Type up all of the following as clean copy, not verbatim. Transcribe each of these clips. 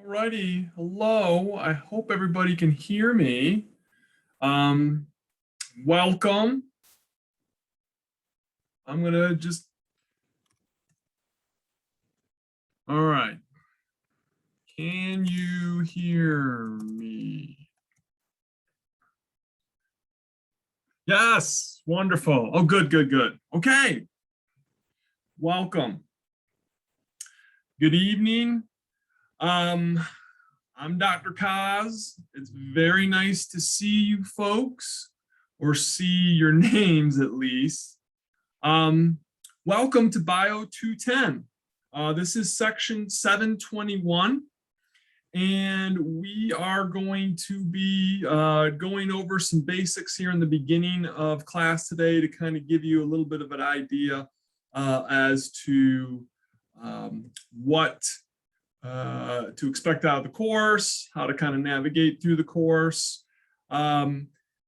Alrighty, hello. I hope everybody can hear me. Um, Welcome. I'm gonna just, all right. Can you hear me? Yes, wonderful. Oh, good, good, good. Okay, welcome. Good evening. I'm Dr. Kaz. It's very nice to see you folks, or see your names at least. Welcome to Bio 210. This is section 721, and we are going to be going over some basics here in the beginning of class today to kind of give you a little bit of an idea as to what to expect out of the course, how to kind of navigate through the course.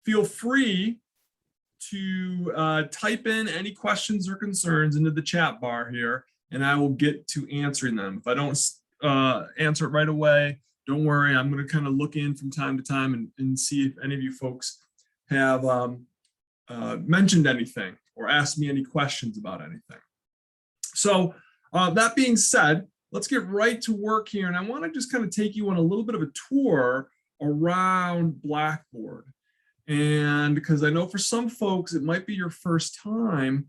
Feel free to type in any questions or concerns into the chat bar here, and I will get to answering them. If I don't answer it right away, don't worry. I'm going to kind of look in from time to time and see if any of you folks have mentioned anything or asked me any questions about anything. So that being said, let's get right to work here. And I want to just kind of take you on a little bit of a tour around Blackboard. And because I know for some folks, it might be your first time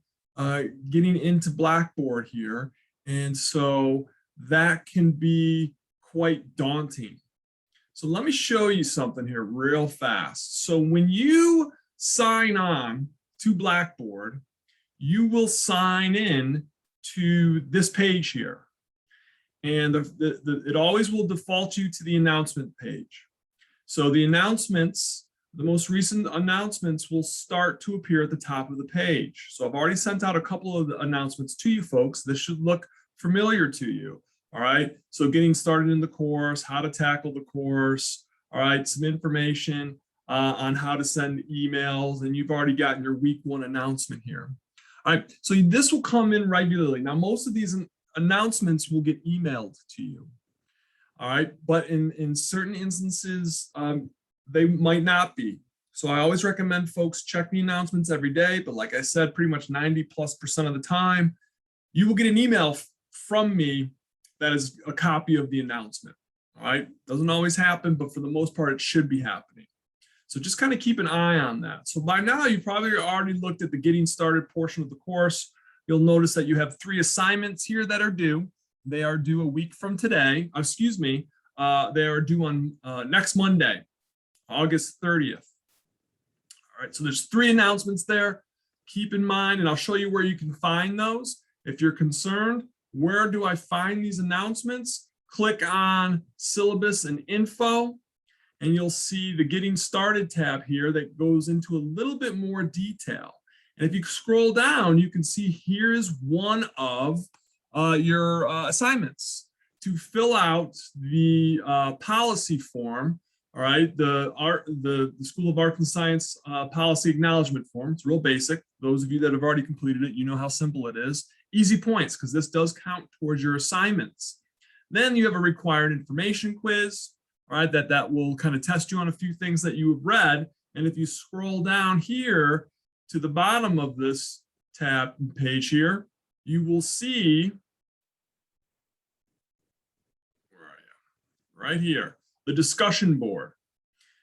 getting into Blackboard here. And so that can be quite daunting. So let me show you something here real fast. So when you sign on to Blackboard, you will sign in to this page here. And it always will default you to the announcement page. So the announcements, the most recent announcements will start to appear at the top of the page. So I've already sent out a couple of announcements to you folks. This should look familiar to you. All right. So getting started in the course, how to tackle the course. All right. Some information on how to send emails. And you've already gotten your week 1 announcement here. All right. So this will come in regularly. Now, most of these announcements will get emailed to you. All right. But in certain instances, they might not be. So I always recommend folks check the announcements every day. But like I said, pretty much 90+% of the time, you will get an email from me that is a copy of the announcement. All right. Doesn't always happen, but for the most part, it should be happening. So just kind of keep an eye on that. So by now, you probably already looked at the getting started portion of the course. You'll notice that you have 3 assignments here that are due. They are due a week from today. Excuse me. They are due on next Monday, August 30th. All right, so there's 3 announcements there. Keep in mind, and I'll show you where you can find those. If you're concerned, where do I find these announcements? Click on Syllabus and Info, and you'll see the Getting Started tab here that goes into a little bit more detail. And if you scroll down, you can see here is one of your assignments to fill out the policy form. All right, the School of Arts and Science policy acknowledgement form. It's real basic. Those of you that have already completed it, you know how simple it is. Easy points, because this does count towards your assignments. Then you have a required information quiz. All right, that will kind of test you on a few things that you have read. And if you scroll down here to the bottom of this tab page here, you will see, where are you? Right here, the discussion board.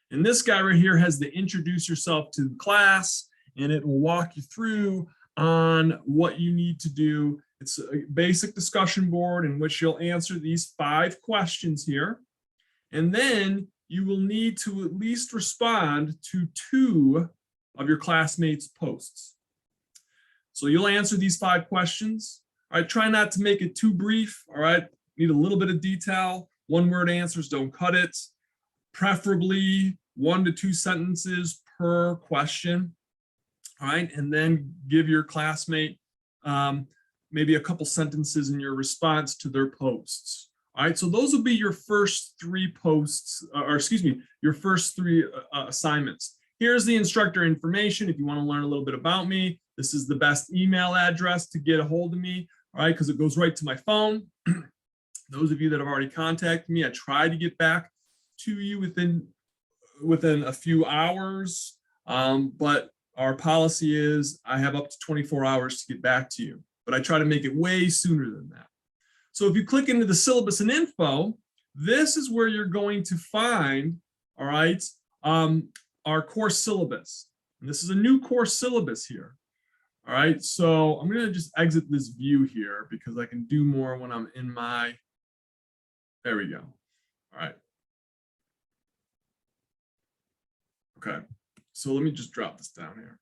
And this guy right here has the introduce yourself to the class, and it will walk you through on what you need to do. It's a basic discussion board in which you'll answer these 5 questions here. And then you will need to at least respond to 2 of your classmates' posts. So you'll answer these 5 questions. All right, try not to make it too brief. All right, need a little bit of detail. 1-word answers don't cut it. Preferably 1 to 2 sentences per question. All right, and then give your classmate maybe a couple sentences in your response to their posts. All right, so those will be your first 3 posts, or excuse me, your first 3 assignments. Here's the instructor information. If you want to learn a little bit about me, this is the best email address to get a hold of me, all right, because it goes right to my phone. Those of you that have already contacted me, I tried to get back to you within a few hours, but our policy is I have up to 24 hours to get back to you, but I try to make it way sooner than that. So if you click into the syllabus and info, this is where you're going to find, all right, our course syllabus. And this is a new course syllabus here. All right, so I'm going to just exit this view here because I can do more when I'm in my, there we go. All right. Okay, so let me just drop this down here.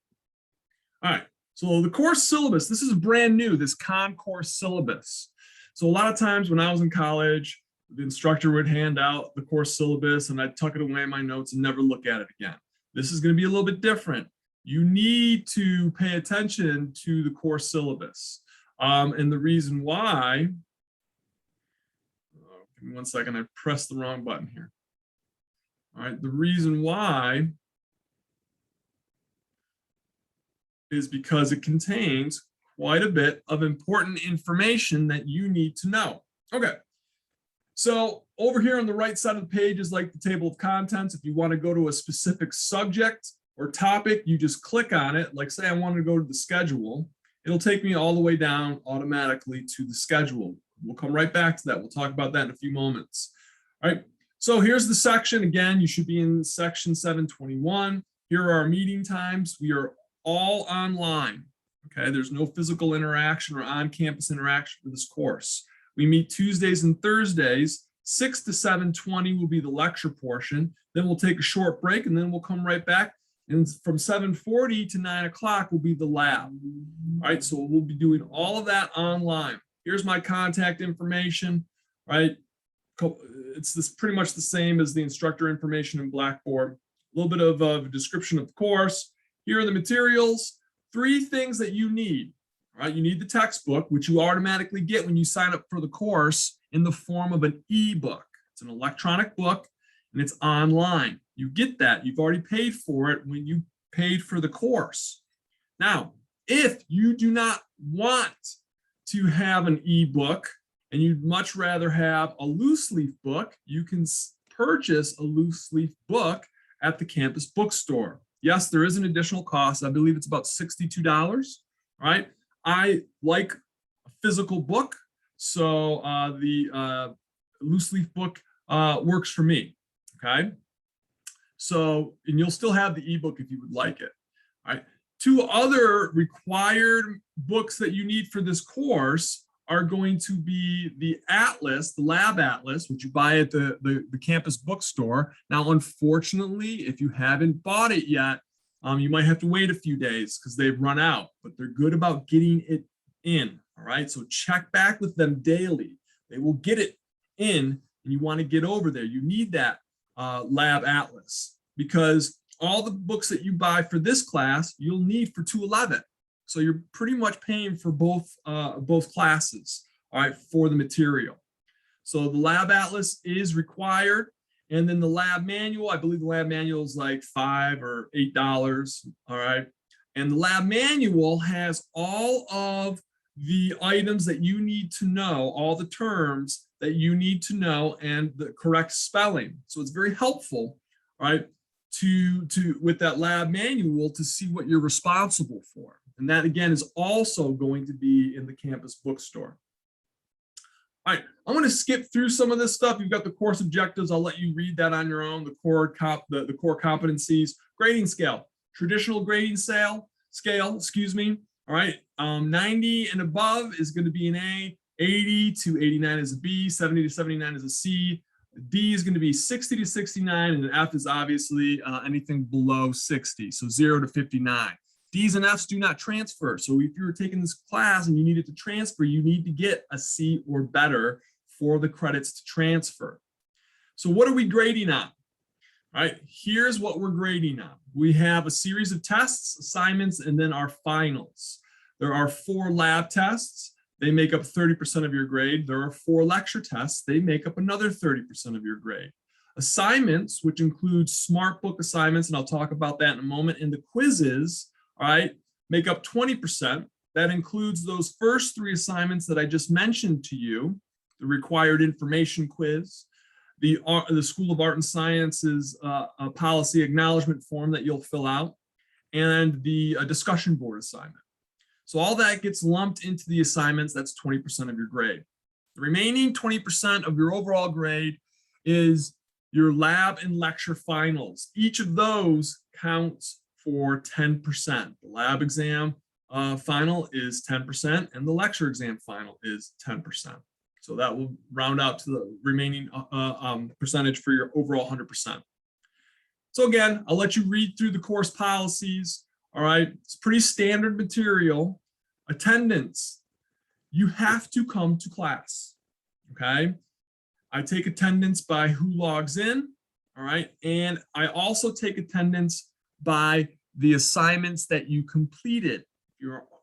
All right, so the course syllabus, this is brand new, this concourse syllabus. So a lot of times when I was in college, the instructor would hand out the course syllabus and I'd tuck it away in my notes and never look at it again. This is going to be a little bit different. You need to pay attention to the course syllabus. And the reason why, give me 1 second, I pressed the wrong button here. All right, the reason why is because it contains quite a bit of important information that you need to know. Okay, so over here on the right side of the page is like the table of contents. If you want to go to a specific subject or topic, you just click on it. Like say I want to go to the schedule, it'll take me all the way down automatically to the schedule. We'll come right back to that. We'll talk about that in a few moments. All right, so here's the section. Again, you should be in section 721. Here are our meeting times. We are all online. Okay, there's no physical interaction or on-campus interaction for this course. We meet Tuesdays and Thursdays. 6 to 7:20 will be the lecture portion. Then we'll take a short break and then we'll come right back. And from 7:40 to 9 o'clock will be the lab. All right, so we'll be doing all of that online. Here's my contact information, right? It's this pretty much the same as the instructor information in Blackboard. A little bit of a description of the course. Here are the materials. 3 things that you need. All right, you need the textbook, which you automatically get when you sign up for the course in the form of an e-book. It's an electronic book and it's online. You get that. You've already paid for it when you paid for the course. Now, if you do not want to have an e-book and you'd much rather have a loose leaf book, you can purchase a loose leaf book at the campus bookstore. Yes, there is an additional cost. I believe it's about $62, right? I like a physical book, so the loose leaf book works for me, okay? So, and you'll still have the ebook if you would like it, all right? 2 other required books that you need for this course are going to be the atlas, the lab atlas, which you buy at the campus bookstore. Now, unfortunately, if you haven't bought it yet, you might have to wait a few days because they've run out, but they're good about getting it in, all right? So check back with them daily. They will get it in, and you want to get over there. You need that lab atlas because all the books that you buy for this class, you'll need for 211. So you're pretty much paying for both classes, all right, for the material. So the lab atlas is required. And then the lab manual, I believe the lab manual is like $5 or $8, all right? And the lab manual has all of the items that you need to know, all the terms that you need to know and the correct spelling. So it's very helpful, right, with that lab manual to see what you're responsible for. And that, again, is also going to be in the campus bookstore. All right, I'm going to skip through some of this stuff. You've got the course objectives. I'll let you read that on your own. The core competencies, grading scale, traditional grading scale, excuse me. All right, 90 and above is going to be an A, 80 to 89 is a B, 70 to 79 is a C. D is going to be 60 to 69, and an F is obviously anything below 60, so 0 to 59. D's and F's do not transfer. So if you're taking this class and you need it to transfer, you need to get a C or better for the credits to transfer. So what are we grading on? All right, here's what we're grading on. We have a series of tests, assignments, and then our finals. There are 4 lab tests. They make up 30% of your grade. There are 4 lecture tests. They make up another 30% of your grade. Assignments, which include smart book assignments, and I'll talk about that in a moment, and the quizzes, all right, make up 20%. That includes those first 3 assignments that I just mentioned to you, the required information quiz, the School of Art and Sciences a policy acknowledgement form that you'll fill out, and the discussion board assignment. So all that gets lumped into the assignments. That's 20% of your grade. The remaining 20% of your overall grade is your lab and lecture finals. Each of those counts for 10%. The lab exam final is 10%, and the lecture exam final is 10%. So that will round out to the remaining percentage for your overall 100%. So again, I'll let you read through the course policies. All right, it's pretty standard material. Attendance, you have to come to class, okay? I take attendance by who logs in, all right? And I also take attendance by the assignments that you completed.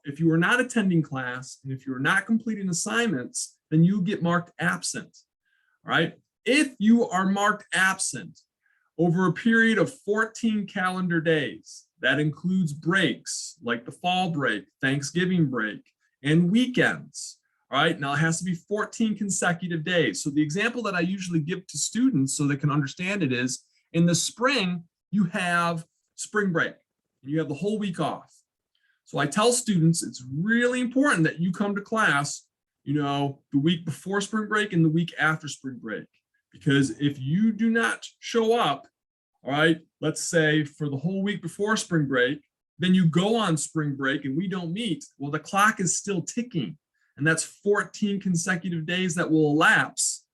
If you are not attending class, and if you're not completing assignments, then you get marked absent, all right? If you are marked absent over a period of 14 calendar days, that includes breaks like the fall break, Thanksgiving break, and weekends. All right, now it has to be 14 consecutive days. So the example that I usually give to students so they can understand it is, in the spring, you have spring break and you have the whole week off. So I tell students it's really important that you come to class, the week before spring break and the week after spring break, because if you do not show up, all right, let's say for the whole week before spring break, then you go on spring break and we don't meet, well, the clock is still ticking. And that's 14 consecutive days that will elapse.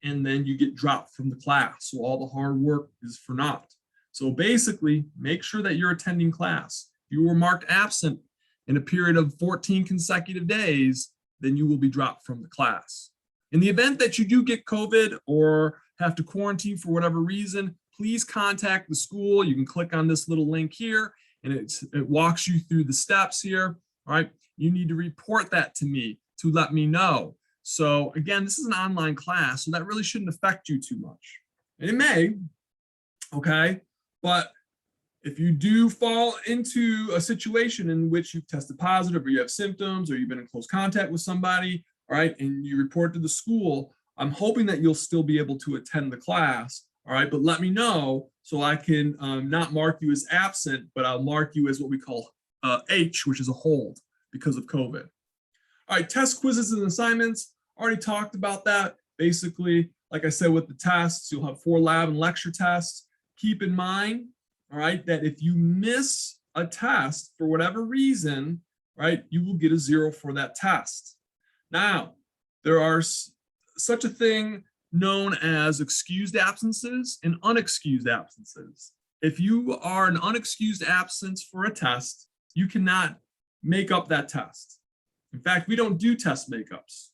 And then you get dropped from the class. So all the hard work is for naught. So basically, make sure that you're attending class. If you were marked absent in a period of 14 consecutive days, then you will be dropped from the class. In the event that you do get COVID or have to quarantine for whatever reason, please contact the school. You can click on this little link here and it walks you through the steps here. All right, you need to report that to me to let me know. So again, this is an online class, so that really shouldn't affect you too much. And it may, okay, but if you do fall into a situation in which you've tested positive or you have symptoms or you've been in close contact with somebody, all right, and you report to the school, I'm hoping that you'll still be able to attend the class. All right, but let me know so I can not mark you as absent, but I'll mark you as what we call H, which is a hold because of COVID. All right, test quizzes and assignments. Already talked about that. Basically, like I said, with the tests, you'll have 4 lab and lecture tests. Keep in mind, all right, that if you miss a test for whatever reason, right, you will get a 0 for that test. Now, there are such a thing known as excused absences and unexcused absences. If you are an unexcused absence for a test, you cannot make up that test. In fact, we don't do test makeups,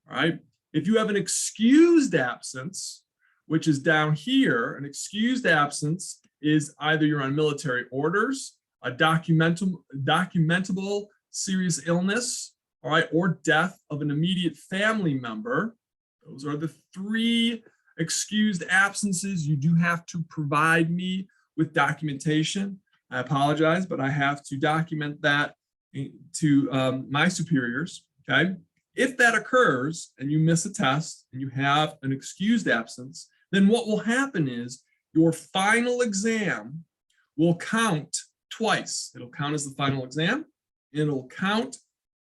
all right? If you have an excused absence, which is down here, an excused absence is either you're on military orders, a documentable serious illness, all right, or death of an immediate family member. Those are the 3 excused absences. You do have to provide me with documentation. I apologize, but I have to document that to my superiors, okay? If that occurs and you miss a test and you have an excused absence, then what will happen is your final exam will count twice. It'll count as the final exam, and it'll count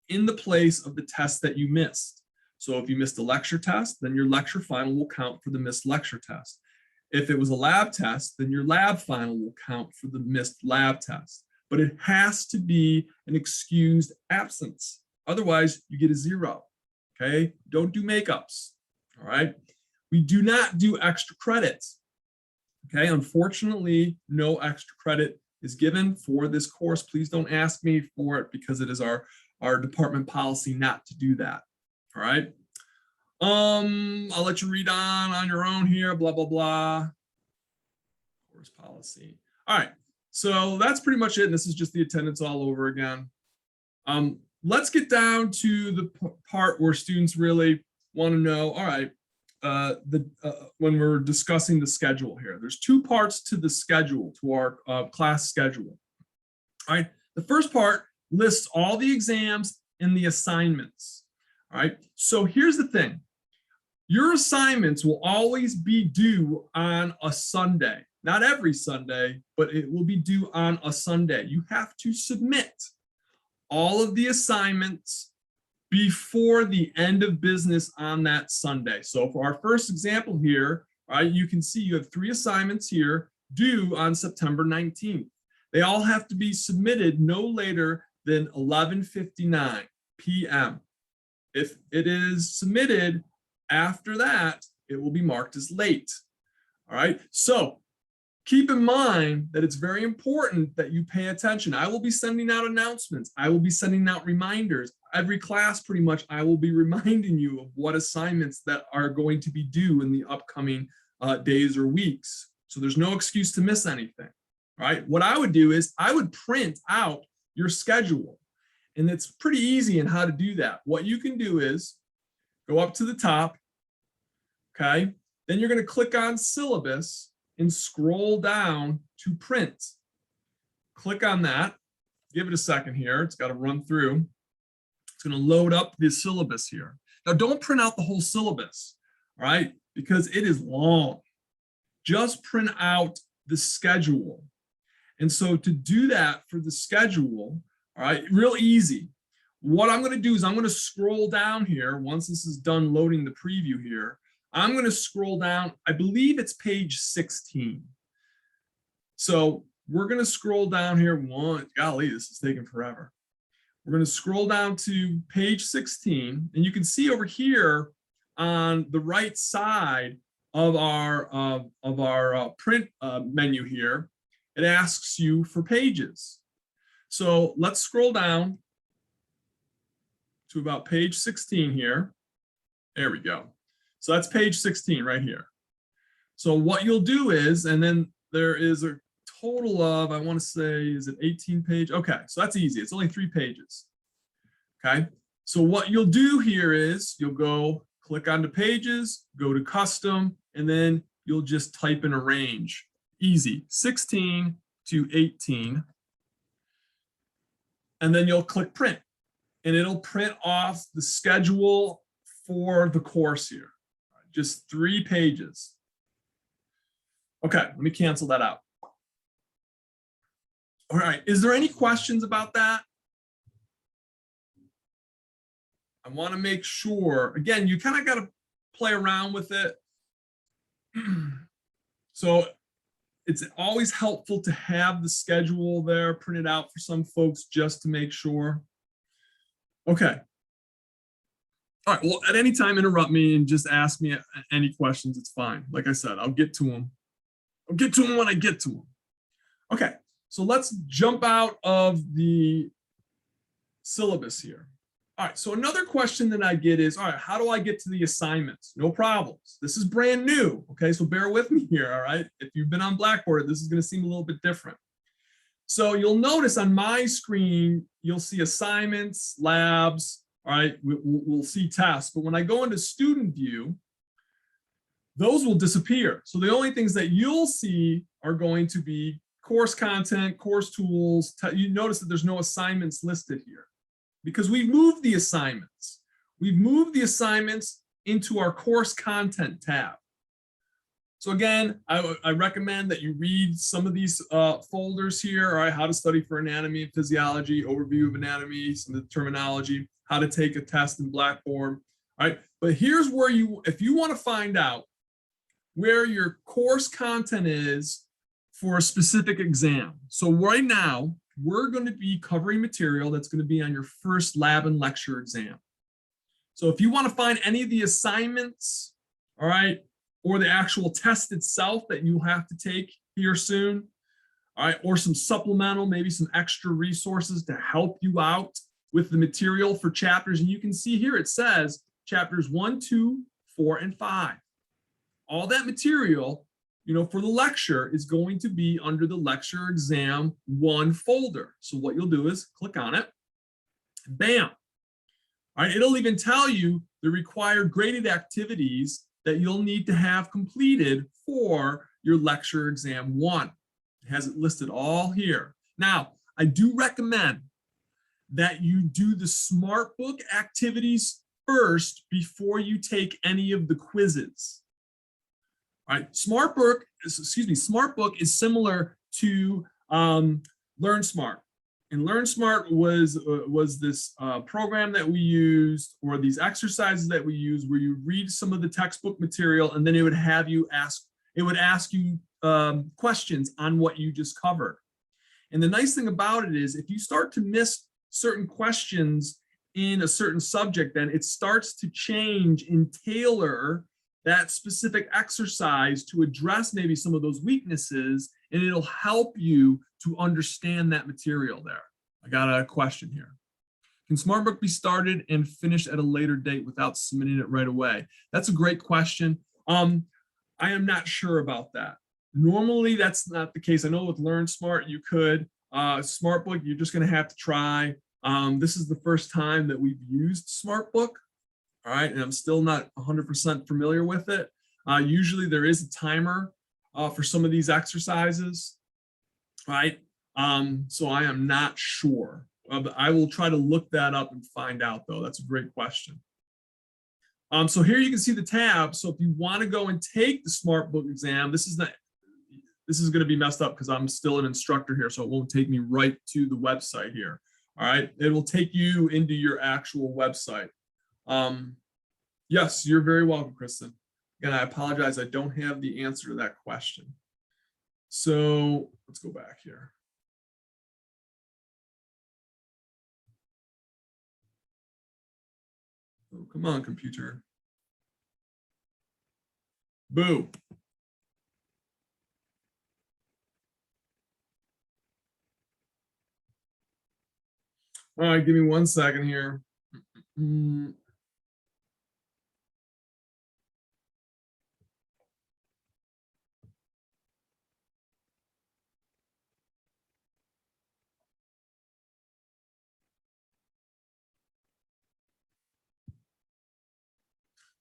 in the place of the test that you missed. So if you missed a lecture test, then your lecture final will count for the missed lecture test. If it was a lab test, then your lab final will count for the missed lab test. But it has to be an excused absence. Otherwise, you get a 0, okay? Don't do makeups, all right? We do not do extra credits, okay? Unfortunately, no extra credit is given for this course. Please don't ask me for it because it is our department policy not to do that. All right. I'll let you read on your own here, blah, blah, blah. Course policy. All right. So that's pretty much it. And this is just the attendance all over again. Let's get down to the part where students really want to know, all right, when we're discussing the schedule here, there's 2 parts to the schedule, to our class schedule. All right. The first part lists all the exams and the assignments. All right, so here's the thing. your assignments will always be due on a Sunday. Not every Sunday, but it will be due on a Sunday. You have to submit all of the assignments before the end of business on that Sunday. So for our first example here, right, you can see you have 3 assignments here due on September 19th. They all have to be submitted no later than 11:59 p.m. If it is submitted after that, it will be marked as late. All right, so keep in mind that it's very important that you pay attention. I will be sending out announcements. I will be sending out reminders. Every class, pretty much, I will be reminding you of what assignments that are going to be due in the upcoming days or weeks. So there's no excuse to miss anything, right? What I would do is I would print out your schedule. And it's pretty easy in how to do that. What you can do is go up to the top, okay? Then you're going to click on Syllabus and scroll down to Print. Click on that. Give it a second here. It's got to run through. It's going to load up the syllabus here. Now, don't print out the whole syllabus, all right? Because it is long. Just print out the schedule. And so to do that for the schedule, all right, real easy. What I'm going to do is I'm going to scroll down here. Once this is done loading the preview here, I'm going to scroll down. I believe it's page 16. So we're going to scroll down here. Golly, this is taking forever. We're going to scroll down to page 16, and you can see over here on the right side of our print menu here, it asks you for pages. So let's scroll down to about page 16 here. There we go. So that's page 16 right here. So what you'll do is, and then there is a total of, I want to say, is it 18 pages? Okay, so that's easy. It's only 3 pages. Okay, so what you'll do here is you'll go click on the pages, go to custom, and then you'll just type in a range. Easy, 16 to 18. And then you'll click print, and it'll print off the schedule for the course here. Just 3 pages. Okay, let me cancel that out. All right, is there any questions about that? I want to make sure, again, you kind of got to play around with it. So it's always helpful to have the schedule there printed out for some folks just to make sure. Okay. All right, well, at any time, interrupt me and just ask me any questions. It's fine. Like I said, I'll get to them. I'll get to them when I get to them. Okay, so let's jump out of the syllabus here. All right, so another question that I get is, all right, how do I get to the assignments? No problems. This is brand new, okay? So bear with me here, all right? If you've been on Blackboard, this is gonna seem a little bit different. So you'll notice on my screen, you'll see assignments, labs, all right? We'll see tests, but when I go into student view, those will disappear. So the only things that you'll see are going to be course content, course tools. You notice that there's no assignments listed here, because we've moved the assignments. We've moved the assignments into our course content tab. So again, I recommend that you read some of these folders here, all right? How to study for anatomy and physiology, overview of anatomy, some of the terminology, how to take a test in Blackboard, all right? But here's where if you want to find out where your course content is for a specific exam. So right now, we're going to be covering material that's going to be on your first lab and lecture exam. So if you want to find any of the assignments, all right, or the actual test itself that you have to take here soon, all right, or some supplemental, maybe some extra resources to help you out with the material for chapters. And you can see here it says chapters 1, 2, 4, and 5. All that material, you know, for the lecture is going to be under the lecture exam 1 folder. So what you'll do is click on it, bam. All right, it'll even tell you the required graded activities that you'll need to have completed for your lecture exam 1. It has it listed all here. Now, I do recommend that you do the SmartBook activities first before you take any of the quizzes. All right, SmartBook is similar to LearnSmart. And LearnSmart was this program that we used, or these exercises that we use, where you read some of the textbook material, and then it would have you ask. It would ask you questions on what you just covered. And the nice thing about it is, if you start to miss certain questions in a certain subject, then it starts to change and tailor that specific exercise to address maybe some of those weaknesses, and it'll help you to understand that material there. I got a question here. Can SmartBook be started and finished at a later date without submitting it right away? That's a great question. I am not sure about that. Normally, that's not the case. I know with LearnSmart, you could. SmartBook, you're just going to have to try. This is the first time that we've used SmartBook. All right, and I'm still not 100% familiar with it. Usually there is a timer for some of these exercises, right? So I am not sure. But I will try to look that up and find out, though. That's a great question. So here you can see the tab. So if you want to go and take the SmartBook exam, this is going to be messed up because I'm still an instructor here, so it won't take me right to the website here. All right, it will take you into your actual website. Yes, you're very welcome, Kristen. Again, I apologize, I don't have the answer to that question. So let's go back here. Oh, come on, computer. Boo. All right, give me 1 second here.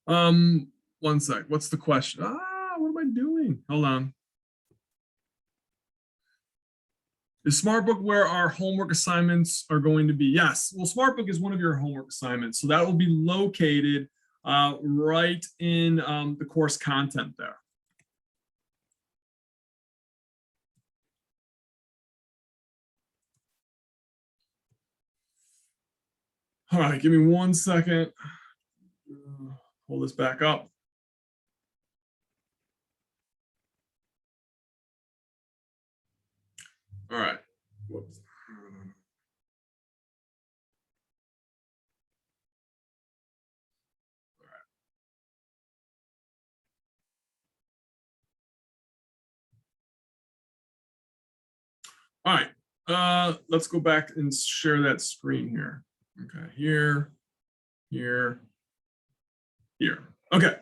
One sec. What's the question? What am I doing? Hold on. Is SmartBook where our homework assignments are going to be? Yes. Well, SmartBook is one of your homework assignments, so that will be located right in the course content there. All right, give me 1 second. Pull this back up. All right. Whoops. All right. Let's go back and share that screen here. Okay, here. Okay.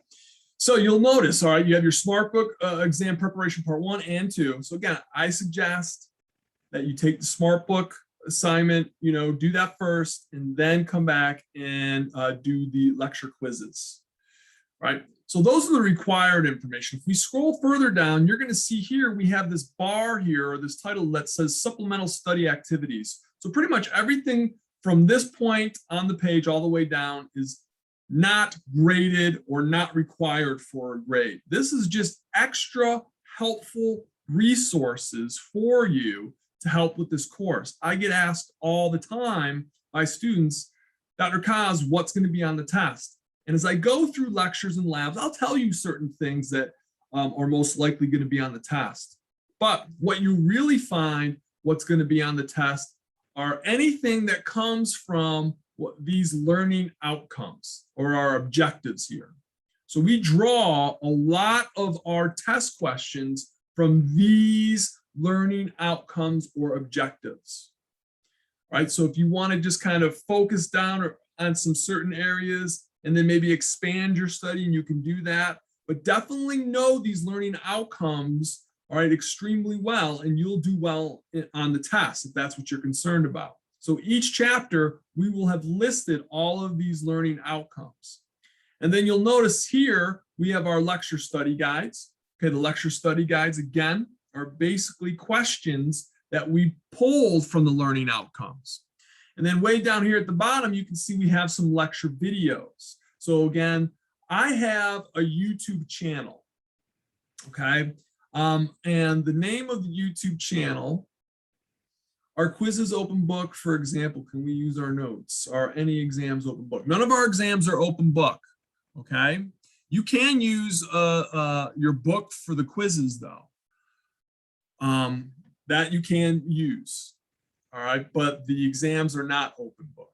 So you'll notice, all right, you have your SmartBook exam preparation part 1 and 2. So again, I suggest that you take the SmartBook assignment, do that first, and then come back and do the lecture quizzes, right? So those are the required information. If we scroll further down, you're going to see here we have this bar here, or this title that says supplemental study activities. So pretty much everything from this point on the page all the way down is not graded or not required for a grade. This is just extra helpful resources for you to help with this course. I get asked all the time by students, Dr. Kaz, what's going to be on the test? And as I go through lectures and labs, I'll tell you certain things that are most likely going to be on the test. But what you really find what's going to be on the test are anything that comes from these learning outcomes or our objectives here. So we draw a lot of our test questions from these learning outcomes or objectives, right? So if you want to just kind of focus down on some certain areas and then maybe expand your study, and you can do that, but definitely know these learning outcomes, all right, extremely well, and you'll do well on the test if that's what you're concerned about. So each chapter, we will have listed all of these learning outcomes. And then you'll notice here, we have our lecture study guides. Okay, the lecture study guides, again, are basically questions that we pulled from the learning outcomes. And then way down here at the bottom, you can see we have some lecture videos. So again, I have a YouTube channel, okay? And the name of the YouTube channel, our quizzes open book, for example, can we use our notes? Are any exams open book? None of our exams are open book, okay? You can use your book for the quizzes though. That you can use, all right? But the exams are not open book.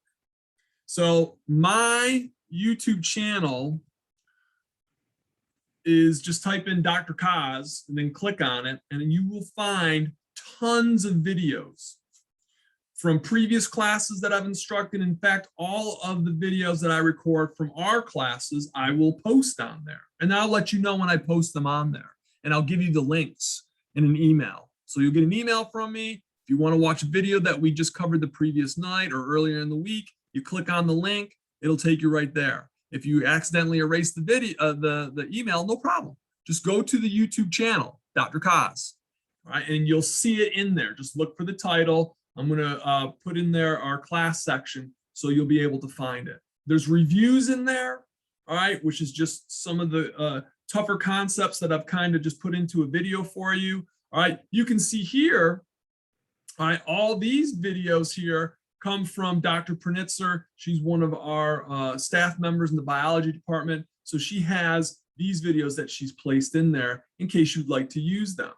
So my YouTube channel is just type in Dr. Kaz and then click on it, and you will find tons of videos from previous classes that I've instructed. In fact, all of the videos that I record from our classes, I will post on there. And I'll let you know when I post them on there. And I'll give you the links in an email. So you'll get an email from me. If you want to watch a video that we just covered the previous night or earlier in the week, you click on the link, it'll take you right there. If you accidentally erase the video, the email, no problem. Just go to the YouTube channel, Dr. Kaz, right? And you'll see it in there. Just look for the title. I'm going to put in there our class section, so you'll be able to find it. There's reviews in there, all right, which is just some of the tougher concepts that I've kind of just put into a video for you. All right, you can see here, all right, all these videos here come from Dr. Pranitzer. She's one of our staff members in the biology department. So she has these videos that she's placed in there in case you'd like to use them.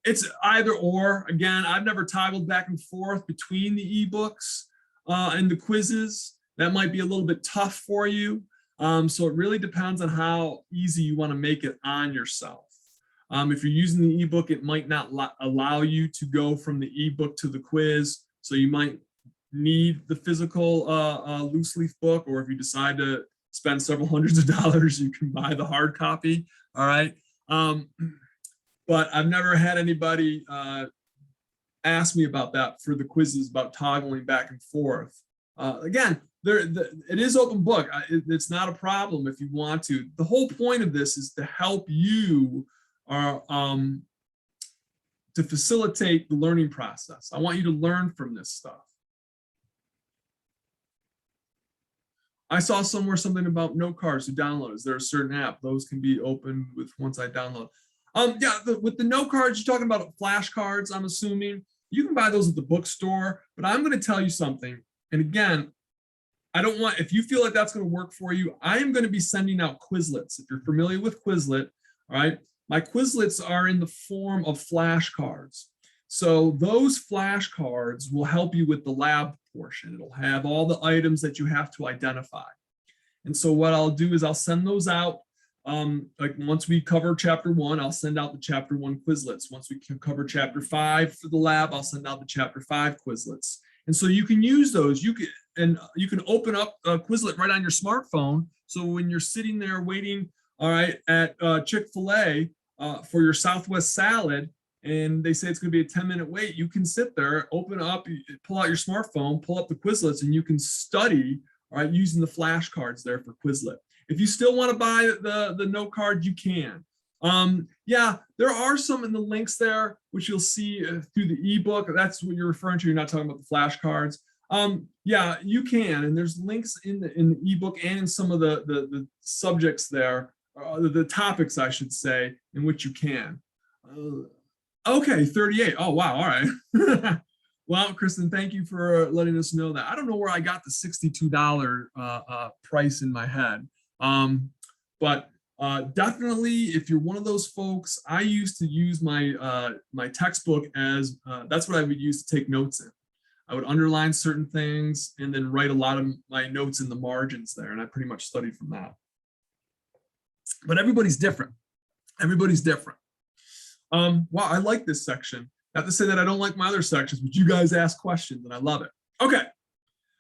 It's either or. Again, I've never toggled back and forth between the ebooks and the quizzes. That might be a little bit tough for you. So it really depends on how easy you want to make it on yourself. If you're using the ebook, it might not allow you to go from the ebook to the quiz. So you might need the physical loose leaf book, or if you decide to spend several hundreds of dollars, you can buy the hard copy. All right. But I've never had anybody ask me about that for the quizzes, about toggling back and forth. Again, it is open book. It's not a problem if you want to. The whole point of this is to help you to facilitate the learning process. I want you to learn from this stuff. I saw somewhere something about note cards to download. Is there a certain app? Those can be opened with once I download. Yeah, with the note cards, you're talking about flashcards, I'm assuming. You can buy those at the bookstore, but I'm going to tell you something. And again, I don't want, if you feel like that's going to work for you, I am going to be sending out Quizlets. If you're familiar with Quizlet, all right, my Quizlets are in the form of flashcards. So those flashcards will help you with the lab portion. It'll have all the items that you have to identify. And so what I'll do is I'll send those out. Like once we cover chapter 1, I'll send out the chapter 1 Quizlets. Once we can cover chapter 5 for the lab, I'll send out the chapter 5 Quizlets. And so you can use those. You can open up a Quizlet right on your smartphone. So when you're sitting there waiting, all right, at Chick-fil-A for your Southwest salad, and they say it's going to be a 10-minute wait, you can sit there, open up, pull out your smartphone, pull up the Quizlets, and you can study, all right, using the flashcards there for Quizlet. If you still want to buy the note card, you can. Yeah, there are some in the links there, which you'll see through the ebook. That's what you're referring to. You're not talking about the flashcards. Yeah, you can. And there's links in the ebook and in some of the subjects there, the topics, I should say, in which you can. Okay, 38. Oh, wow. All right. Well, Kristen, thank you for letting us know that. I don't know where I got the $62 price in my head. But definitely, if you're one of those folks, I used to use my my textbook as that's what I would use to take notes in. I would underline certain things and then write a lot of my notes in the margins there, and I pretty much studied from that. But everybody's different. Everybody's different. Wow, I like this section. Not to say that I don't like my other sections, but you guys ask questions and I love it. Okay.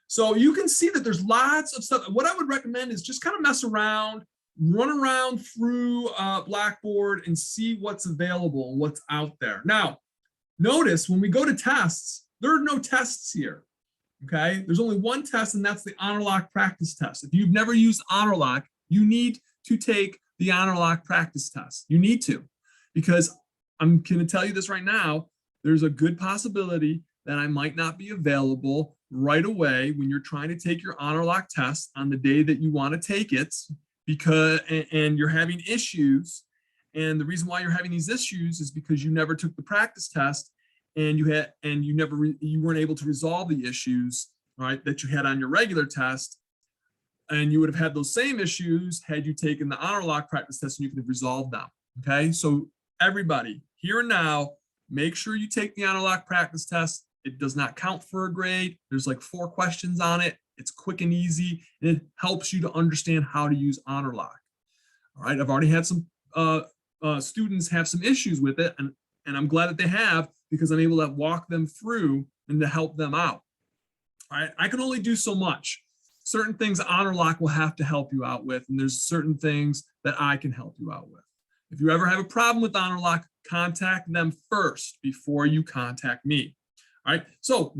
So you can see that there's lots of stuff. What I would recommend is just kind of mess around, run around through Blackboard and see what's available, what's out there. Now, notice when we go to tests, there are no tests here, okay? There's only one test, and that's the Honor Lock practice test. If you've never used Honor Lock, you need to take the Honor Lock practice test. You need to, because I'm going to tell you this right now, there's a good possibility that I might not be available right away when you're trying to take your honor lock test on the day that you want to take it, because and you're having issues. And the reason why you're having these issues is because you never took the practice test, and you weren't able to resolve the issues, right, that you had on your regular test. And you would have had those same issues had you taken the honor lock practice test, and you could have resolved them. Okay, so everybody, here and now, make sure you take the honor lock practice test. It does not count for a grade. There's like 4 questions on it. It's quick and easy, and it helps you to understand how to use honor lock. All right, I've already had some students have some issues with it, and I'm glad that they have, because I'm able to walk them through and to help them out. All right, I can only do so much. Certain things honor lock will have to help you out with, and there's certain things that I can help you out with. If you ever have a problem with honor lock, contact them first before you contact me. All right, so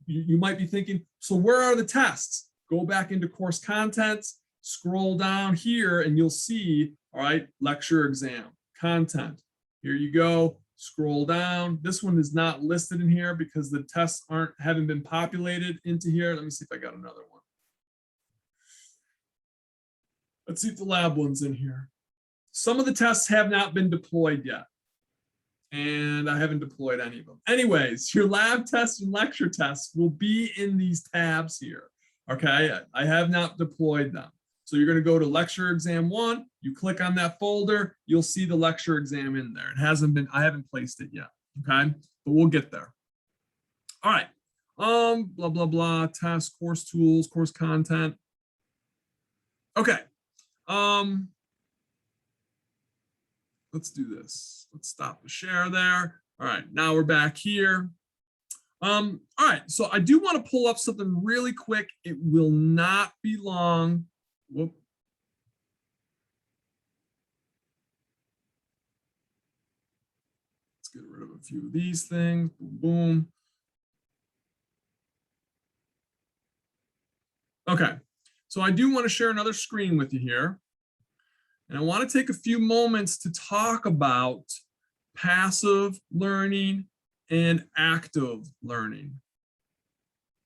you might be thinking, so where are the tests? Go back into course contents, scroll down here, and you'll see, all right, lecture exam, content. Here you go, scroll down. This one is not listed in here because the tests haven't been populated into here. Let me see if I got another one. Let's see if the lab one's in here. Some of the tests have not been deployed yet, and I haven't deployed any of them. Anyways, your lab tests and lecture tests will be in these tabs here, okay? I have not deployed them. So you're going to go to lecture exam 1, you click on that folder, you'll see the lecture exam in there. I haven't placed it yet, okay? But we'll get there. All right, blah, blah, blah, test, course tools, course content. Okay. Let's do this. Let's stop the share there. All right, now we're back here. All right, so I do want to pull up something really quick. It will not be long. Whoop. Let's get rid of a few of these things. Boom, boom. Okay, so I do want to share another screen with you here. And I want to take a few moments to talk about passive learning and active learning.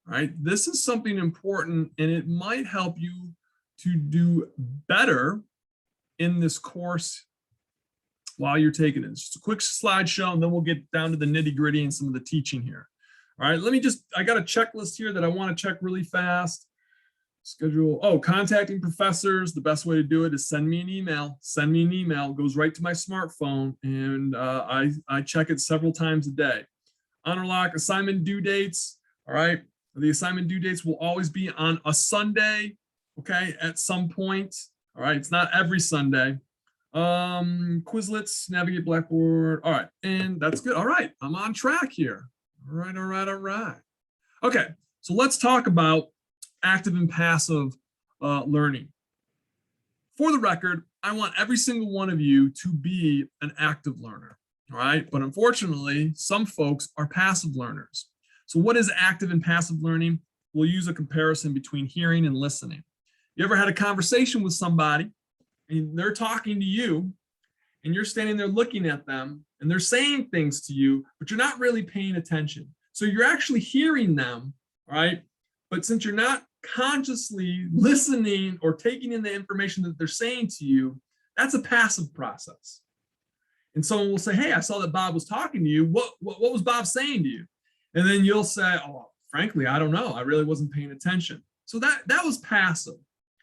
All right, this is something important, and it might help you to do better in this course while you're taking it. It's just a quick slideshow, and then we'll get down to the nitty-gritty and some of the teaching here. All right, I got a checklist here that I want to check really fast. Schedule, contacting professors. The best way to do it is send me an email. Send me an email, it goes right to my smartphone, and I check it several times a day. Honor lock assignment due dates. All right, the assignment due dates will always be on a Sunday, okay, at some point. All right, it's not every Sunday. Quizlets, navigate Blackboard. All right, and that's good. All right, I'm on track here. All right, all right, all right. Okay, so let's talk about active and passive learning. For the record, I want every single one of you to be an active learner, all right? But unfortunately, some folks are passive learners. So what is active and passive learning? We'll use a comparison between hearing and listening. You ever had a conversation with somebody and they're talking to you and you're standing there looking at them and they're saying things to you, but you're not really paying attention. So you're actually hearing them, all right? But since you're not consciously listening or taking in the information that they're saying to you, that's a passive process. And someone will say, hey, I saw that Bob was talking to you. What was Bob saying to you? And then you'll say, oh, frankly, I don't know. I really wasn't paying attention. So that was passive.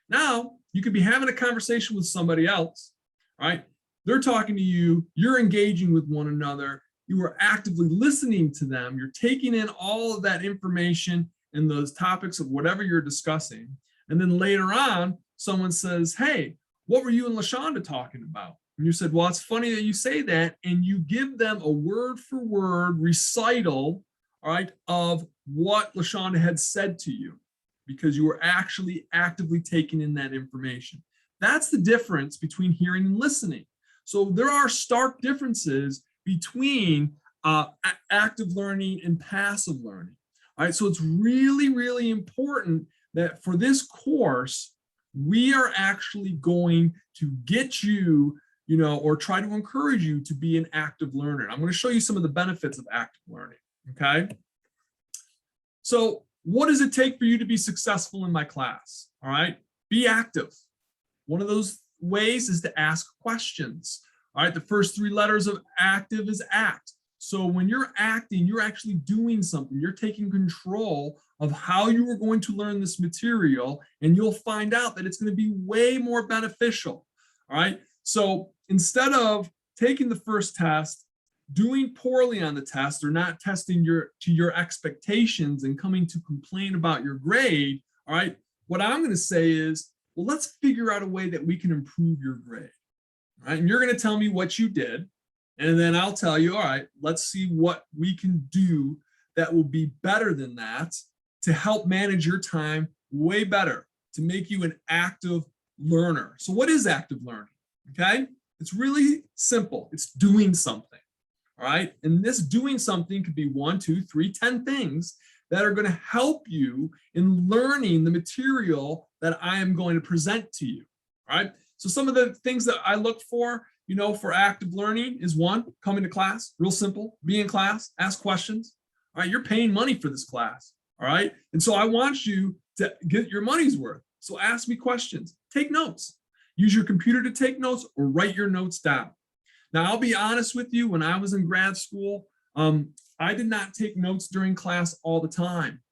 Now, you could be having a conversation with somebody else, right? They're talking to you. You're engaging with one another. You are actively listening to them. You're taking in all of that information and those topics of whatever you're discussing. And then later on, someone says, hey, what were you and LaShonda talking about? And you said, well, it's funny that you say that. And you give them a word for word recital, all right, of what LaShonda had said to you, because you were actually actively taking in that information. That's the difference between hearing and listening. So there are stark differences between active learning and passive learning. All right, so it's really, really important that for this course, we are actually going to get you, or try to encourage you to be an active learner. I'm going to show you some of the benefits of active learning, okay? So what does it take for you to be successful in my class? All right, be active. One of those ways is to ask questions. All right, the first three letters of active is act. So when you're acting, you're actually doing something. You're taking control of how you are going to learn this material, and you'll find out that it's going to be way more beneficial. All right, so instead of taking the first test, doing poorly on the test, or not testing to your expectations and coming to complain about your grade, all right, what I'm going to say is, well, let's figure out a way that we can improve your grade. All right, and you're going to tell me what you did, and then I'll tell you, all right, let's see what we can do that will be better than that to help manage your time way better, to make you an active learner. So what is active learning? Okay, it's really simple. It's doing something. All right, and this doing something could be 1, 2, 3, 10 things that are going to help you in learning the material that I am going to present to you. All right, so some of the things that I look for, for active learning is 1, come into class, real simple, be in class, ask questions. All right, you're paying money for this class. All right, and so I want you to get your money's worth. So ask me questions, take notes, use your computer to take notes or write your notes down. Now, I'll be honest with you, when I was in grad school, I did not take notes during class all the time.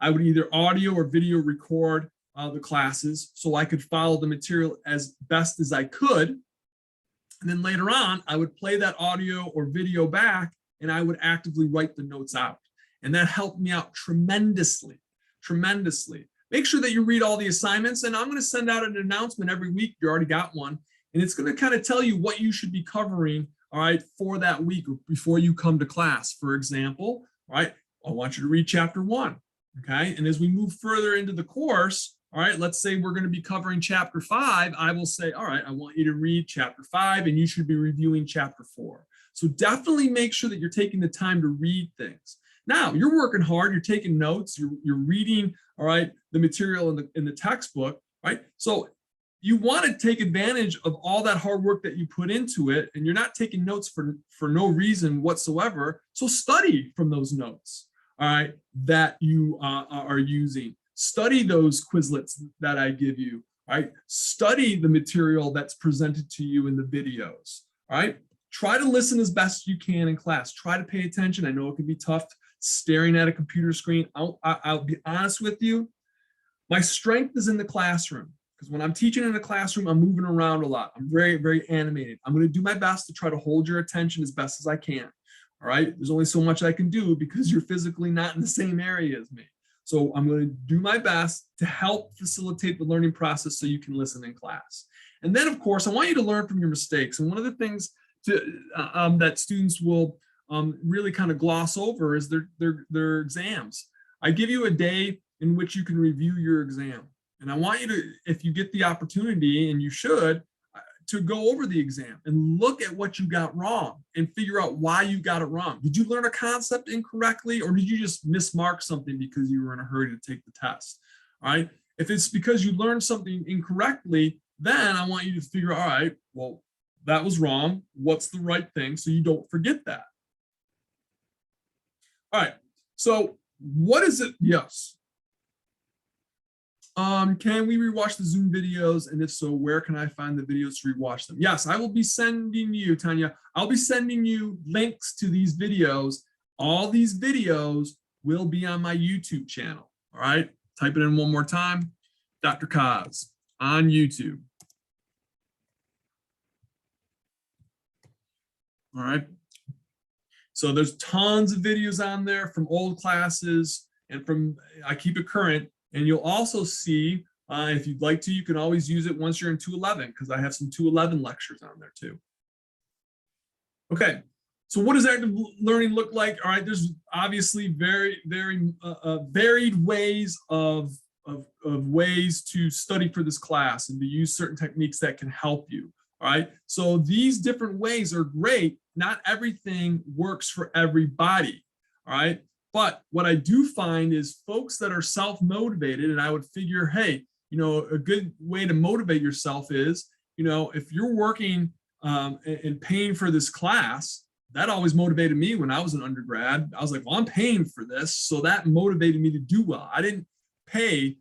I would either audio or video record the classes so I could follow the material as best as I could. And then later on, I would play that audio or video back and I would actively write the notes out. And that helped me out tremendously, tremendously. Make sure that you read all the assignments, and I'm going to send out an announcement every week. You already got one. And it's going to kind of tell you what you should be covering, all right, for that week or before you come to class. For example, all right, I want you to read chapter 1, okay? And as we move further into the course, all right, let's say we're going to be covering chapter 5. I will say, all right, I want you to read chapter 5, and you should be reviewing chapter 4. So definitely make sure that you're taking the time to read things. Now, you're working hard, you're taking notes, you're reading, all right, the material in the textbook, right? So you want to take advantage of all that hard work that you put into it, and you're not taking notes for no reason whatsoever. So study from those notes, all right, that you are using. Study those Quizlets that I give you, all right? Study the material that's presented to you in the videos, all right? Try to listen as best you can in class. Try to pay attention. I know it can be tough staring at a computer screen. I'll be honest with you. My strength is in the classroom, because when I'm teaching in a classroom, I'm moving around a lot. I'm very, very animated. I'm going to do my best to try to hold your attention as best as I can. All right. There's only so much I can do because you're physically not in the same area as me. So I'm going to do my best to help facilitate the learning process so you can listen in class. And then, of course, I want you to learn from your mistakes. And one of the things that students will really kind of gloss over is their exams. I give you a day in which you can review your exam. And I want you to, if you get the opportunity, and you should, to go over the exam and look at what you got wrong and figure out why you got it wrong. Did you learn a concept incorrectly, or did you just mismark something because you were in a hurry to take the test? All right. If it's because you learned something incorrectly, then I want you to figure out, all right, well, that was wrong. What's the right thing so you don't forget that? All right. So what is it? Yes. Can we rewatch the Zoom videos? And if so, where can I find the videos to rewatch them? Yes, I will be sending you, Tanya, I'll be sending you links to these videos. All these videos will be on my YouTube channel. All right, type it in one more time. Dr. Kaz on YouTube. All right. So there's tons of videos on there from old classes and from, I keep it current. And you'll also see, if you'd like to, you can always use it once you're in 211, because I have some 211 lectures on there too. Okay, so what does active learning look like? All right, there's obviously very, very varied ways of ways to study for this class and to use certain techniques that can help you. All right, so these different ways are great. Not everything works for everybody. All right. But what I do find is folks that are self-motivated, and I would figure, hey, a good way to motivate yourself is, if you're working and paying for this class, that always motivated me when I was an undergrad. I was like, well, I'm paying for this. So that motivated me to do well. I didn't pay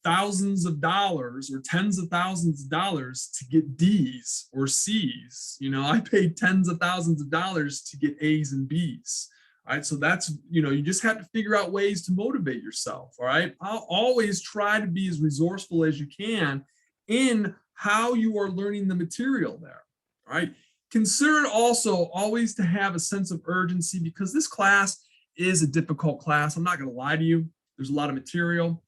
thousands of dollars or tens of thousands of dollars to get D's or C's. I paid tens of thousands of dollars to get A's and B's. All right. So that's, you just have to figure out ways to motivate yourself. All right. I'll always try to be as resourceful as you can in how you are learning the material there. All right. Consider also always to have a sense of urgency, because this class is a difficult class. I'm not going to lie to you. There's a lot of material.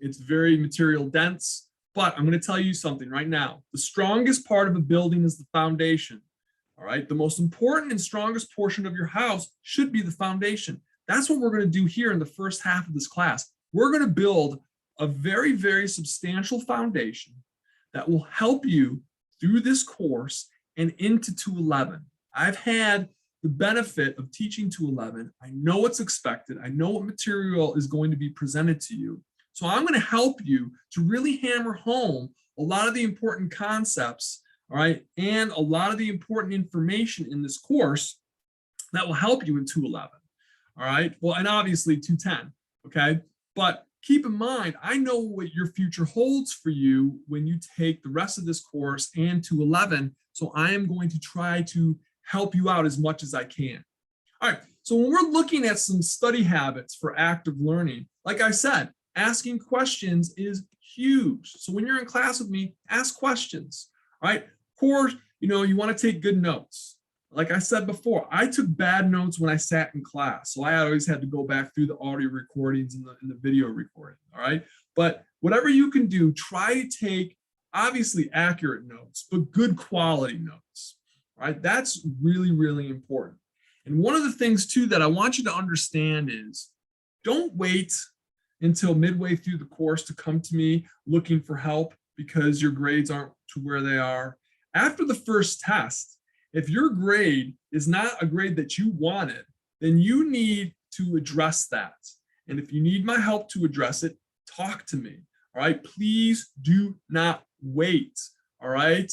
It's very material dense, but I'm going to tell you something right now. The strongest part of a building is the foundation. All right. The most important and strongest portion of your house should be the foundation. That's what we're going to do here in the first half of this class. We're going to build a very, very substantial foundation that will help you through this course and into 211. I've had the benefit of teaching 211. I know what's expected. I know what material is going to be presented to you. So I'm going to help you to really hammer home a lot of the important concepts, all right, and a lot of the important information in this course that will help you in 211, all right? Well, and obviously 210, okay? But keep in mind, I know what your future holds for you when you take the rest of this course and 211, so I am going to try to help you out as much as I can. All right, so when we're looking at some study habits for active learning, like I said, asking questions is huge. So when you're in class with me, ask questions, all right? Of course, you want to take good notes. Like I said before, I took bad notes when I sat in class. So I always had to go back through the audio recordings and the video recording, all right? But whatever you can do, try to take obviously accurate notes, but good quality notes, all right? That's really, really important. And one of the things too that I want you to understand is don't wait until midway through the course to come to me looking for help because your grades aren't to where they are. After the first test, if your grade is not a grade that you wanted, then you need to address that. And if you need my help to address it, talk to me. All right. Please do not wait. All right.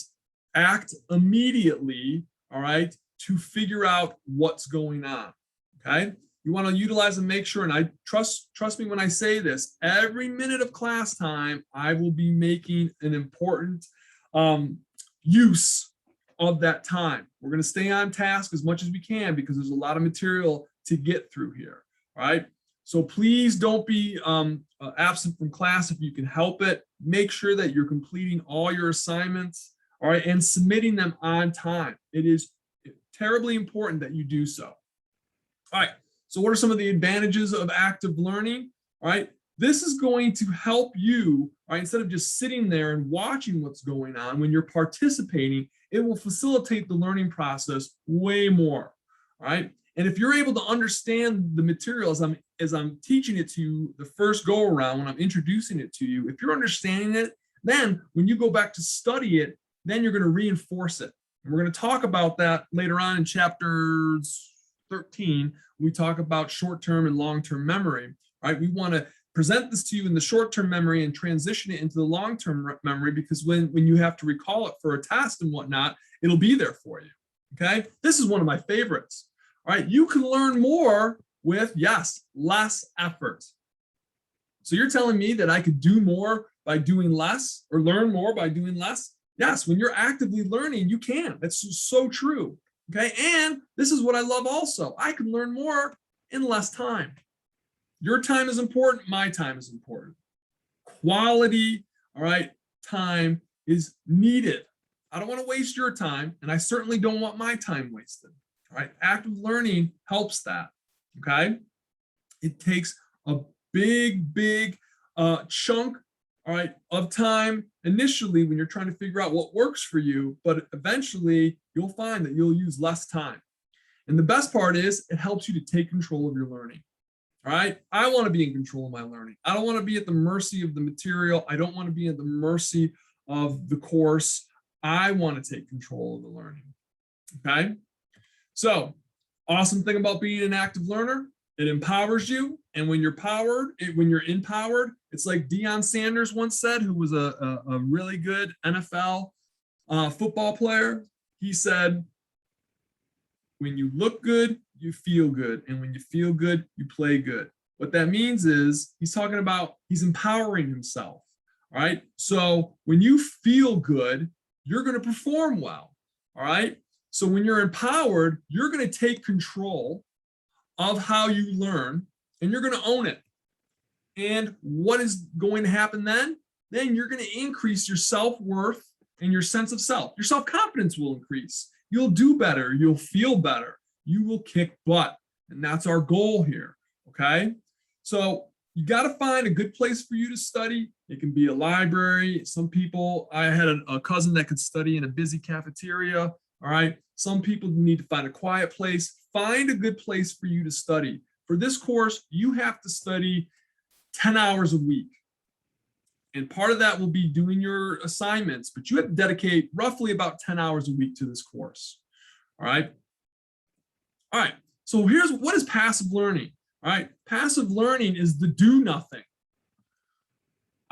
Act immediately. All right. To figure out what's going on. Okay. You want to utilize and make sure, and I trust me when I say this, every minute of class time, I will be making an important use of that time. We're going to stay on task as much as we can because there's a lot of material to get through here. All right. So please don't be absent from class if you can help it. Make sure that you're completing all your assignments, all right, and submitting them on time. It is terribly important that you do so. All right. So what are some of the advantages of active learning? All right. This is going to help you, all right, instead of just sitting there and watching what's going on, when you're participating, it will facilitate the learning process way more. All right. And if you're able to understand the material as I'm teaching it to you the first go around, when I'm introducing it to you, if you're understanding it, then when you go back to study it, then you're going to reinforce it. And we're going to talk about that later on in chapters 13. We talk about short-term and long-term memory, right? We want to present this to you in the short-term memory and transition it into the long-term memory, because when you have to recall it for a test and whatnot, it'll be there for you, okay? This is one of my favorites, all right? You can learn more with, yes, less effort. So you're telling me that I could do more by doing less or learn more by doing less? Yes, when you're actively learning, you can. That's so true. Okay, and this is what I love also. I can learn more in less time. Your time is important. My time is important. Quality, all right, time is needed. I don't want to waste your time, and I certainly don't want my time wasted. All right, active learning helps that. Okay, it takes a big chunk, all right, of time initially when you're trying to figure out what works for you, but eventually you'll find that you'll use less time. And the best part is it helps you to take control of your learning. All right. I want to be in control of my learning. I don't want to be at the mercy of the material. I don't want to be at the mercy of the course. I want to take control of the learning. Okay. So, awesome thing about being an active learner, it empowers you. And when you're empowered, it's like Deion Sanders once said, who was a really good NFL football player. He said, when you look good, you feel good. And when you feel good, you play good. What that means is he's talking about he's empowering himself. All right. So when you feel good, you're going to perform well. All right. So when you're empowered, you're going to take control of how you learn and you're going to own it. And what is going to happen then? Then you're going to increase your self-worth and your sense of self. Your self-confidence will increase. You'll do better. You'll feel better. You will kick butt. And that's our goal here. Okay. So you got to find a good place for you to study. It can be a library. Some people, I had a cousin that could study in a busy cafeteria. All right. Some people need to find a quiet place. Find a good place for you to study. For this course, you have to study 10 hours a week. And part of that will be doing your assignments, but you have to dedicate roughly about 10 hours a week to this course. All right. All right. So here's what is passive learning. All right. Passive learning is the do nothing.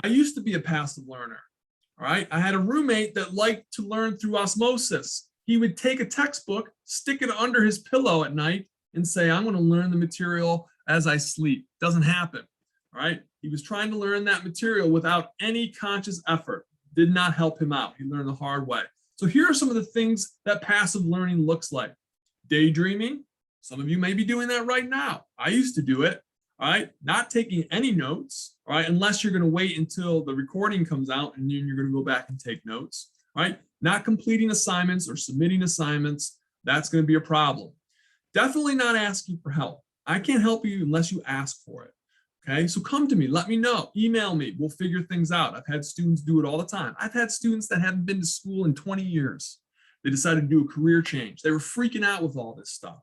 I used to be a passive learner. All right. I had a roommate that liked to learn through osmosis. He would take a textbook, stick it under his pillow at night and say, I'm going to learn the material as I sleep. Doesn't happen. All right. He was trying to learn that material without any conscious effort. Did not help him out. He learned the hard way. So here are some of the things that passive learning looks like. Daydreaming. Some of you may be doing that right now. I used to do it. All right. Not taking any notes. All right. Unless you're going to wait until the recording comes out and then you're going to go back and take notes. All right. Not completing assignments or submitting assignments. That's going to be a problem. Definitely not asking for help. I can't help you unless you ask for it. Okay, so come to me, let me know, email me, we'll figure things out. I've had students do it all the time. I've had students that haven't been to school in 20 years. They decided to do a career change. They were freaking out with all this stuff.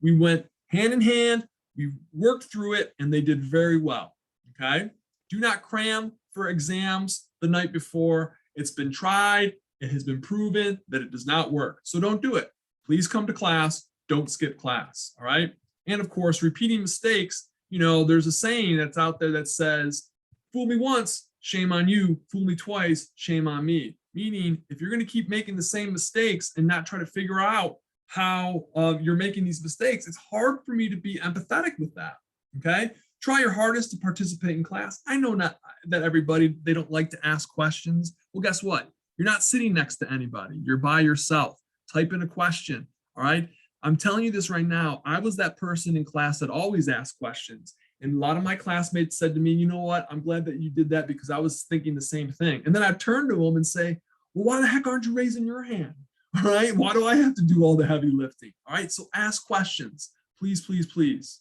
We went hand in hand, we worked through it, and they did very well. Okay, do not cram for exams the night before. It's been tried, it has been proven that it does not work. So don't do it. Please come to class, don't skip class. All right, and of course, repeating mistakes. You know, there's a saying that's out there that says, fool me once, shame on you. Fool me twice, shame on me. Meaning, if you're going to keep making the same mistakes and not try to figure out how you're making these mistakes, it's hard for me to be empathetic with that. Okay. Try your hardest to participate in class. I know not that everybody, they don't like to ask questions. Well, guess what? You're not sitting next to anybody. You're by yourself. Type in a question. All right. I'm telling you this right now. I was that person in class that always asked questions. And a lot of my classmates said to me, you know what? I'm glad that you did that because I was thinking the same thing. And then I'd turn to them and say, well, why the heck aren't you raising your hand? All right. Why do I have to do all the heavy lifting? All right. So ask questions. Please, please, please.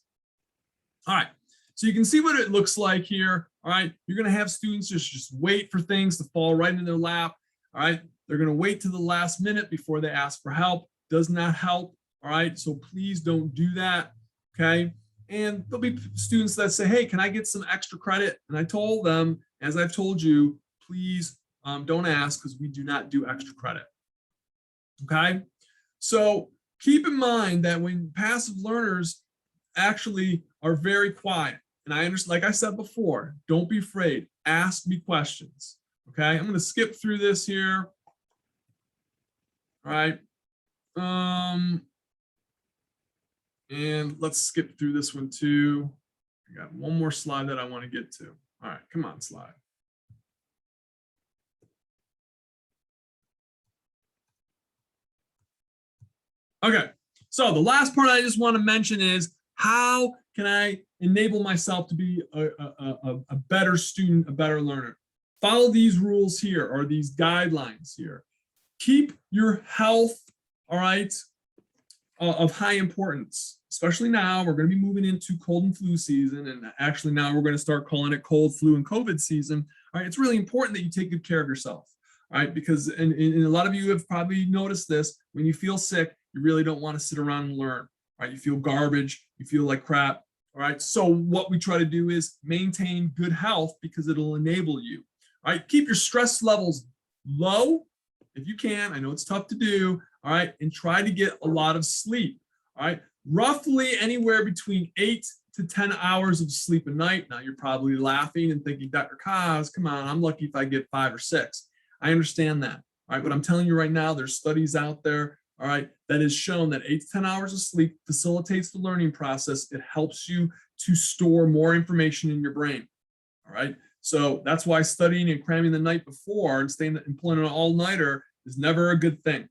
All right. So you can see what it looks like here. All right. You're going to have students just wait for things to fall right in their lap. All right. They're going to wait to the last minute before they ask for help. Does not help. All right, so please don't do that, okay? And there'll be students that say, hey, can I get some extra credit? And I told them, as I've told you, please don't ask because we do not do extra credit, okay? So keep in mind that when passive learners actually are very quiet, and I understand, like I said before, don't be afraid, ask me questions, okay? I'm going to skip through this here, all right? And let's skip through this one too. I got one more slide that I want to get to. All right, come on, slide. Okay, so the last part I just want to mention is how can I enable myself to be a better student, a better learner? Follow these rules here or these guidelines here. Keep your health, all right, of high importance, especially now. We're going to be moving into cold and flu season. And actually now we're going to start calling it cold, flu, and COVID season. All right, it's really important that you take good care of yourself. All right, because and a lot of you have probably noticed this, when you feel sick, you really don't want to sit around and learn. All right, you feel garbage, you feel like crap. All right, so what we try to do is maintain good health because it'll enable you. All right, keep your stress levels low if you can. I know it's tough to do. All right, and try to get a lot of sleep. All right, roughly anywhere between 8 to 10 hours of sleep a night. Now you're probably laughing and thinking, Dr. Kaz, come on, I'm lucky if I get 5 or 6. I understand that. All right, but I'm telling you right now, there's studies out there all right, that has shown that 8 to 10 hours of sleep facilitates the learning process. It helps you to store more information in your brain, all right? So that's why studying and cramming the night before and staying and pulling an all-nighter is never a good thing.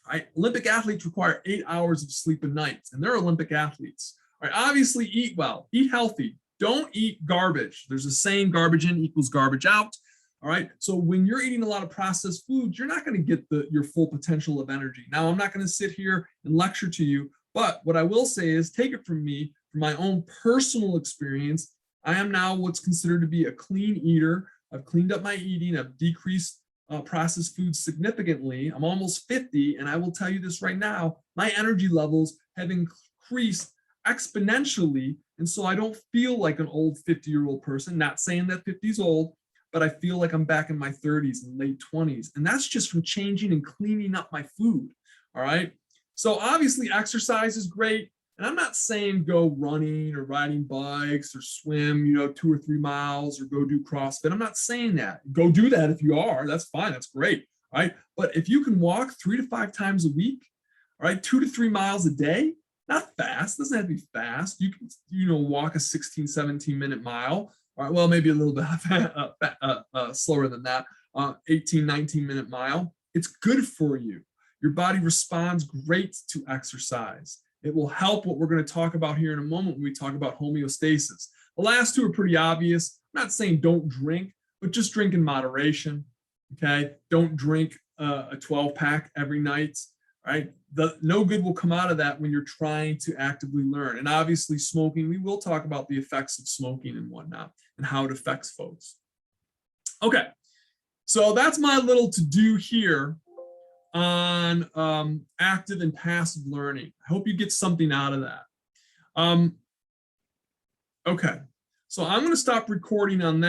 All right, Olympic athletes require 8 hours of sleep a night, and they're Olympic athletes. All right, obviously eat well, eat healthy, don't eat garbage. There's a saying, garbage in equals garbage out. All right, so when you're eating a lot of processed foods, you're not going to get your full potential of energy. Now, I'm not going to sit here and lecture to you, but what I will say is take it from me, from my own personal experience. I am now what's considered to be a clean eater. I've cleaned up my eating. I've decreased processed foods significantly. I'm almost 50, and I will tell you this right now, my energy levels have increased exponentially, and so I don't feel like an old 50-year-old person. Not saying that 50 is old, but I feel like I'm back in my 30s and late 20s, and that's just from changing and cleaning up my food, all right? So obviously exercise is great, and I'm not saying go running or riding bikes or swim, 2 or 3 miles or go do CrossFit. I'm not saying that. Go do that if you are. That's fine. That's great. All right. But if you can walk 3 to 5 times a week, all right, 2 to 3 miles a day, not fast. Doesn't have to be fast. You can, walk a 16, 17-minute mile. All right. Well, maybe a little bit slower than that. 18, 19-minute mile. It's good for you. Your body responds great to exercise. It will help what we're going to talk about here in a moment when we talk about homeostasis. The last two are pretty obvious. I'm not saying don't drink, but just drink in moderation, okay? Don't drink a 12-pack every night, right? No good will come out of that when you're trying to actively learn. And obviously smoking, we will talk about the effects of smoking and whatnot and how it affects folks. Okay, so that's my little to-do here on active and passive learning. I hope you get something out of that. Okay, so I'm going to stop recording on that.